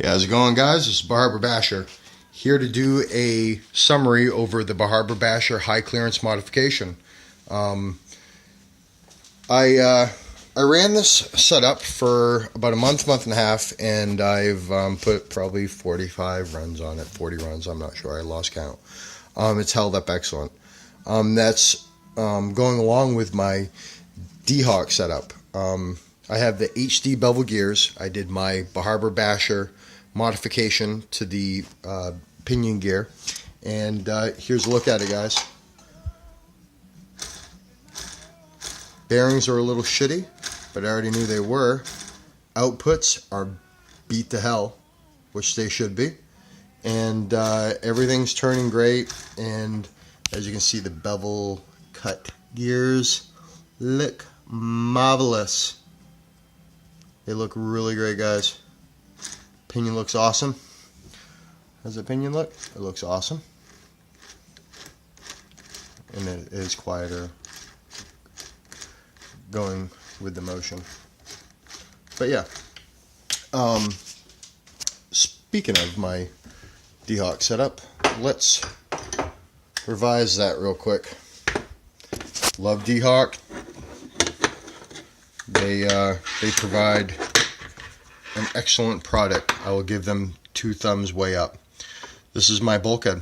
Yeah, how's it going, guys? This is Barber Basher here to do a summary over the Barber Basher high clearance modification. I ran this setup for about a month and a half, and I've put probably 45 runs on it, 40 runs, I'm not sure, I lost count. It's held up excellent. That's going along with my D-Hawk setup. I have the HD bevel gears. I did my Barber Basher modification to the pinion gear, and here's a look at it, guys. Bearings are a little shitty, but I already knew they were. Outputs are beat to hell, which they should be, and everything's turning great. And as you can see, the bevel cut gears look marvelous. They look really great, guys. Pinion looks awesome. How's the pinion look? It looks awesome. And it is quieter going with the motion. But yeah. Speaking of my D-Hawk setup, let's revise that real quick. Love D-Hawk. They provide an excellent product. I will give them 2 thumbs way up. This is my bulkhead.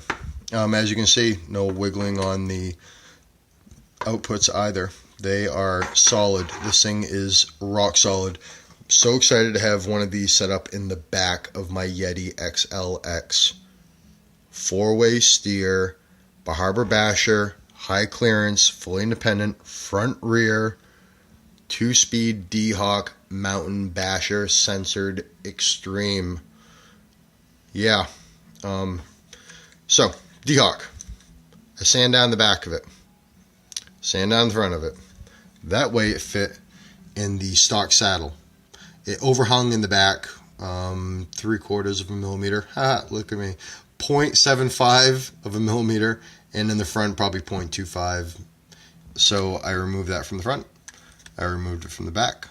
As you can see, no wiggling on the outputs either. They are solid. This thing is rock solid. I'm so excited to have one of these set up in the back of my Yeti XLX. 4-way steer, Barber Basher, high clearance, fully independent, front rear, 2-speed D-Hawk mountain basher, censored extreme. Yeah. So D-Hawk, I sand down the back of it, sand down the front of it. That way it fit in the stock saddle. It overhung in the back 3/4 of a millimeter. Look at me. 0.75 of a millimeter, and in the front probably 0.25. So I removed that from the front. I removed it from the back.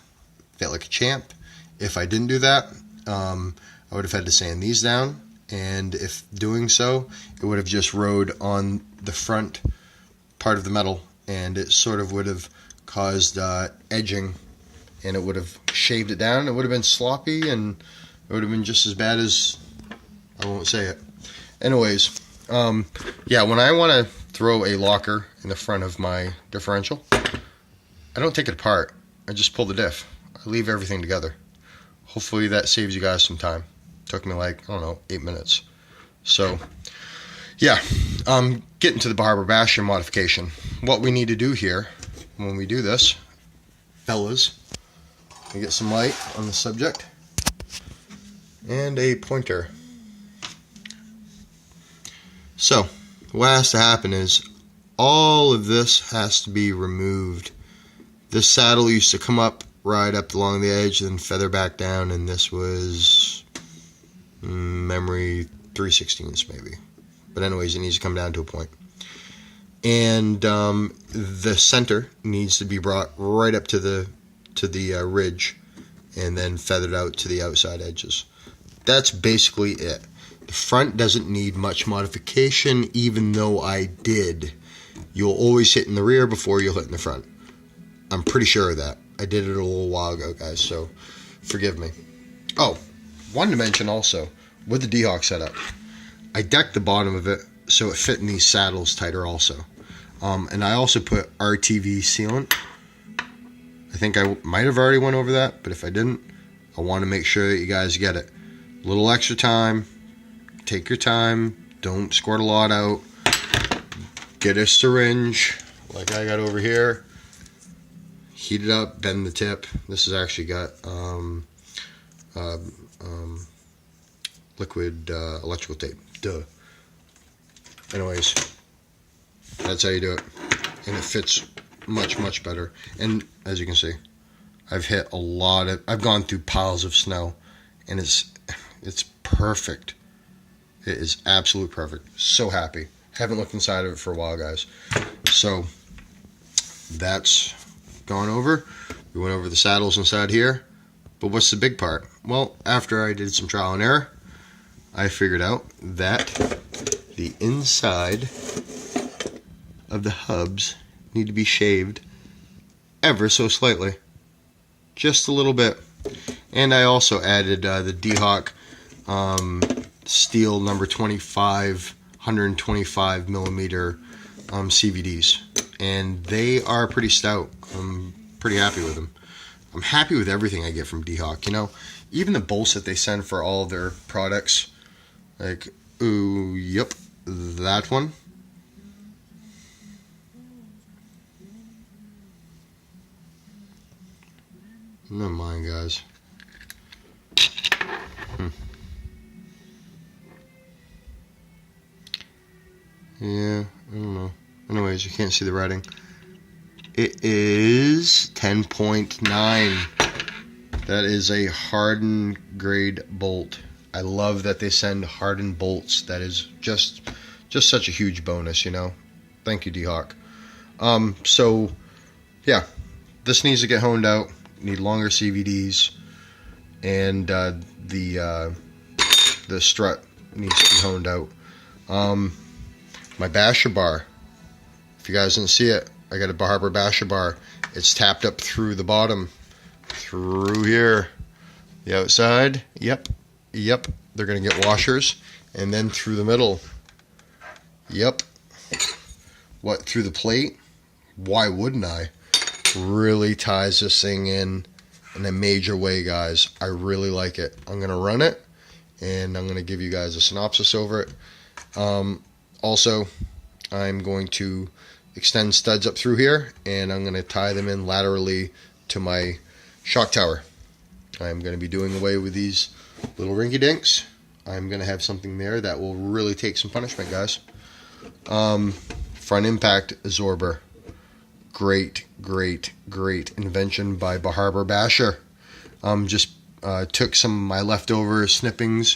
Felt like a champ. If I didn't do that, I would have had to sand these down, and if doing so, it would have just rode on the front part of the metal, and it sort of would have caused edging, and it would have shaved it down. It would have been sloppy, and it would have been just as bad as, I won't say it. Anyways, yeah, when I want to throw a locker in the front of my differential, I don't take it apart. I just pull the diff. I leave everything together. Hopefully that saves you guys some time. Took me like, I don't know, 8 minutes. So, yeah, getting to the Barber Basher modification. What we need to do here when we do this, fellas, we get some light on the subject and a pointer. So, what has to happen is all of this has to be removed. This saddle used to come up, right up along the edge, then feather back down, and this was memory 3/16 maybe. But anyways, it needs to come down to a point. And the center needs to be brought right up to the ridge, and then feathered out to the outside edges. That's basically it. The front doesn't need much modification, even though I did. You'll always hit in the rear before you'll hit in the front. I'm pretty sure of that. I did it a little while ago, guys, so forgive me. Oh, wanted to mention also, with the D-Hawk setup, I decked the bottom of it so it fit in these saddles tighter also. And I also put RTV sealant. I think I might have already went over that, but if I didn't, I want to make sure that you guys get it. A little extra time. Take your time. Don't squirt a lot out. Get a syringe, like I got over here. Heat it up, bend the tip. This has actually got liquid electrical tape. Duh. Anyways, that's how you do it. And it fits much better. And as you can see, I've gone through piles of snow, and it's perfect. It is absolute perfect. So happy. Haven't looked inside of it for a while, guys. So that's gone over. We went over the saddles inside here. But what's the big part? Well, after I did some trial and error, I figured out that the inside of the hubs need to be shaved ever so slightly. Just a little bit. And I also added the D-Hawk steel number 25, 125 millimeter CVDs. And they are pretty stout. I'm pretty happy with them. I'm happy with everything I get from D-Hawk. You know, even the bolts that they send for all of their products. Like, ooh, yep, that one. Never mind, guys. Yeah, I don't know. Anyways, you can't see the writing. It is 10.9. That is a hardened grade bolt. I love that they send hardened bolts. That is just such a huge bonus, you know. Thank you, D-Hawk. So yeah, this needs to get honed out. Need longer CVDs, and the strut needs to be honed out. My basher bar, if you guys didn't see it, I got a Barber basher bar. It's tapped up through the bottom, through here, the outside. Yep. They're gonna get washers, and then through the middle. Yep. What, through the plate? Why wouldn't I? Really ties this thing in a major way, guys. I really like it. I'm gonna run it, and I'm gonna give you guys a synopsis over it. Also, I'm going to extend studs up through here, and I'm going to tie them in laterally to my shock tower. I'm going to be doing away with these little rinky dinks. I'm going to have something there that will really take some punishment, guys. Front impact absorber. Great invention by Barber Basher. Just took some of my leftover snippings